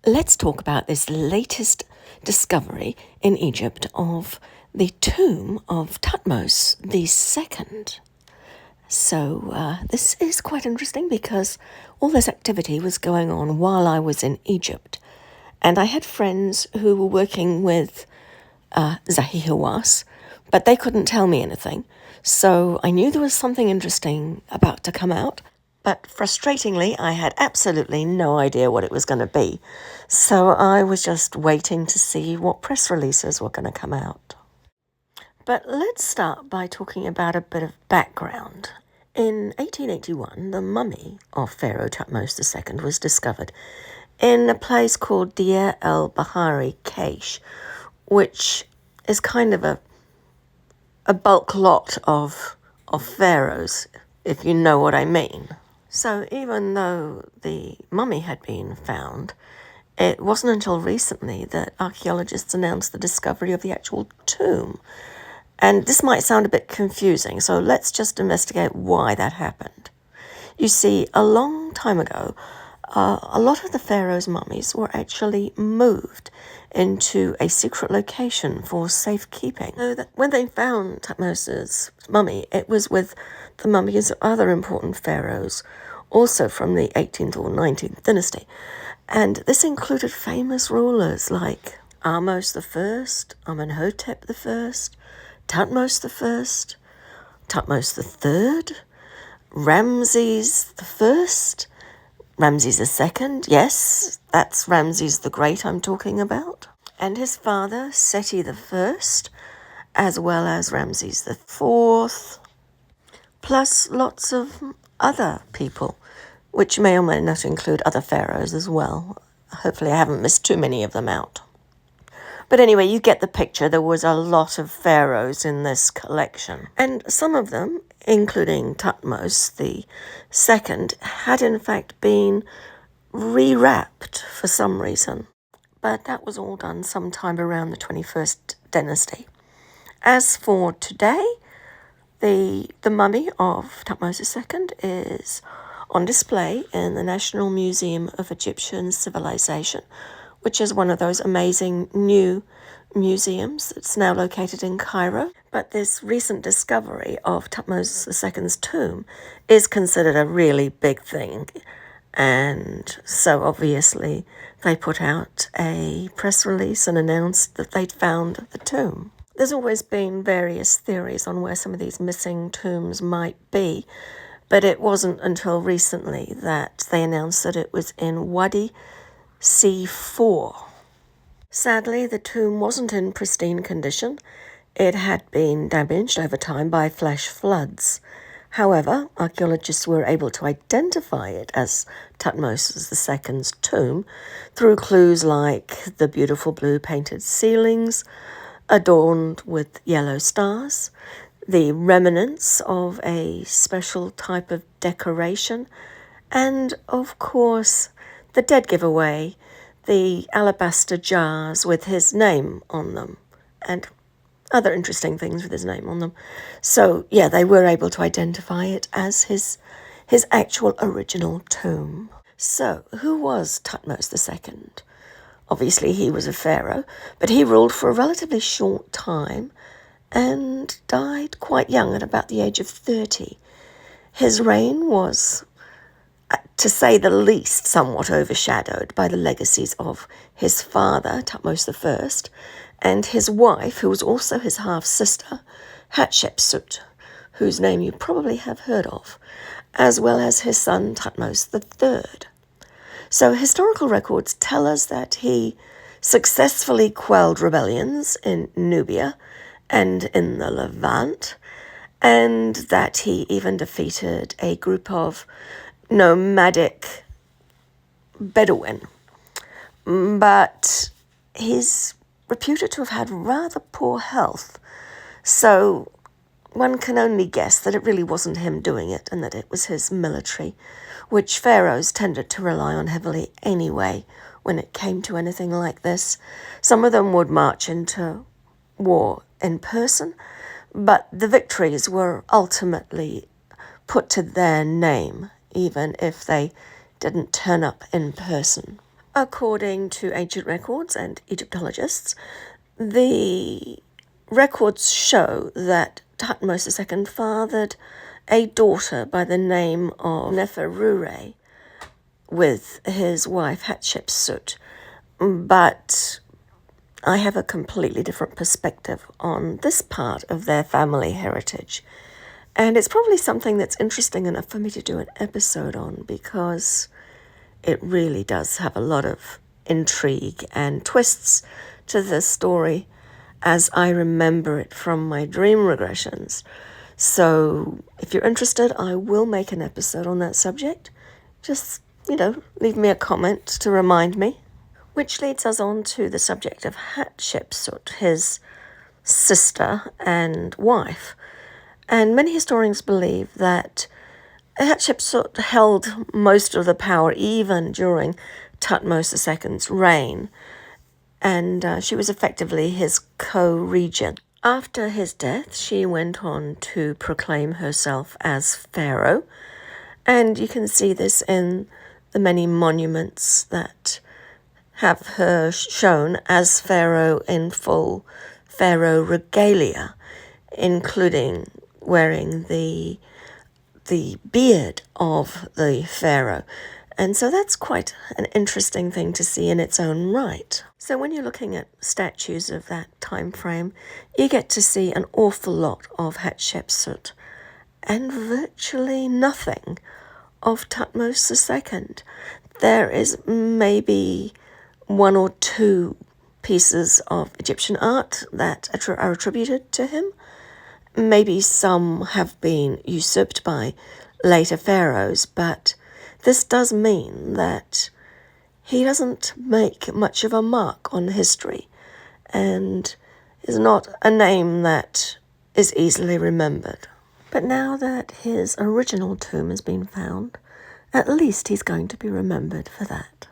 let's talk about this latest discovery in Egypt of the tomb of Thutmose II. So this is quite interesting because all this activity was going on while I was in Egypt. And I had friends who were working with Zahi Hawass, but they couldn't tell me anything. So I knew there was something interesting about to come out. But frustratingly, I had absolutely no idea what it was going to be. So I was just waiting to see what press releases were going to come out. But let's start by talking about a bit of background. In 1881, the mummy of Pharaoh Thutmose II was discovered in a place called Deir el-Bahari Cache, which is kind of a bulk lot of pharaohs, if you know what I mean. So even though the mummy had been found, it wasn't until recently that archaeologists announced the discovery of the actual tomb. And this might sound a bit confusing, so let's just investigate why that happened. You see, a long time ago, a lot of the pharaoh's mummies were actually moved into a secret location for safekeeping. So that when they found Thutmose's mummy, it was with the mummies of other important pharaohs, also from the 18th or 19th dynasty. And this included famous rulers like Ahmose I, Amenhotep I, Thutmose I, Thutmose III, Ramses I, Ramses II, yes, that's Ramses the Great I'm talking about, and his father, Seti I, as well as Ramses IV, plus lots of other people, which may or may not include other pharaohs as well. Hopefully I haven't missed too many of them out. But anyway, you get the picture. There was a lot of pharaohs in this collection. And some of them, including Thutmose II, had in fact been rewrapped for some reason. But that was all done sometime around the 21st dynasty. As for today, the mummy of Thutmose II is on display in the National Museum of Egyptian Civilization, which is one of those amazing new museums that's now located in Cairo. But this recent discovery of Thutmose II's tomb is considered a really big thing. And so obviously they put out a press release and announced that they'd found the tomb. There's always been various theories on where some of these missing tombs might be, but it wasn't until recently that they announced that it was in Wadi C4. Sadly, the tomb wasn't in pristine condition. It had been damaged over time by flash floods. However, archaeologists were able to identify it as Thutmose II's tomb through clues like the beautiful blue painted ceilings, adorned with yellow stars, the remnants of a special type of decoration, and, of course, the dead giveaway, the alabaster jars with his name on them, and other interesting things with his name on them. So, yeah, they were able to identify it as his actual original tomb. So, who was Thutmose II? Obviously, he was a pharaoh, but he ruled for a relatively short time and died quite young at about the age of 30. His reign was, to say the least, somewhat overshadowed by the legacies of his father, Thutmose I, and his wife, who was also his half-sister, Hatshepsut, whose name you probably have heard of, as well as his son, Thutmose III. So historical records tell us that he successfully quelled rebellions in Nubia and in the Levant, and that he even defeated a group of nomadic Bedouin. But he's reputed to have had rather poor health, so one can only guess that it really wasn't him doing it and that it was his military, which pharaohs tended to rely on heavily anyway when it came to anything like this. Some of them would march into war in person, but the victories were ultimately put to their name, even if they didn't turn up in person. According to ancient records and Egyptologists, the records show that Thutmose II fathered a daughter by the name of Neferure with his wife Hatshepsut, but I have a completely different perspective on this part of their family heritage. And it's probably something that's interesting enough for me to do an episode on, because it really does have a lot of intrigue and twists to this story as I remember it from my dream regressions. So if you're interested, I will make an episode on that subject. Just, leave me a comment to remind me. Which leads us on to the subject of Hatshepsut, his sister and wife. And many historians believe that Hatshepsut held most of the power even during Thutmose II's reign, and she was effectively his co-regent. After his death, she went on to proclaim herself as pharaoh, and you can see this in the many monuments that have her shown as pharaoh in full pharaoh regalia, including wearing the beard of the pharaoh. And so that's quite an interesting thing to see in its own right. So when you're looking at statues of that time frame, you get to see an awful lot of Hatshepsut and virtually nothing of Thutmose II. There is maybe one or two pieces of Egyptian art that are attributed to him. Maybe some have been usurped by later pharaohs, but this does mean that he doesn't make much of a mark on history and is not a name that is easily remembered. But now that his original tomb has been found, at least he's going to be remembered for that.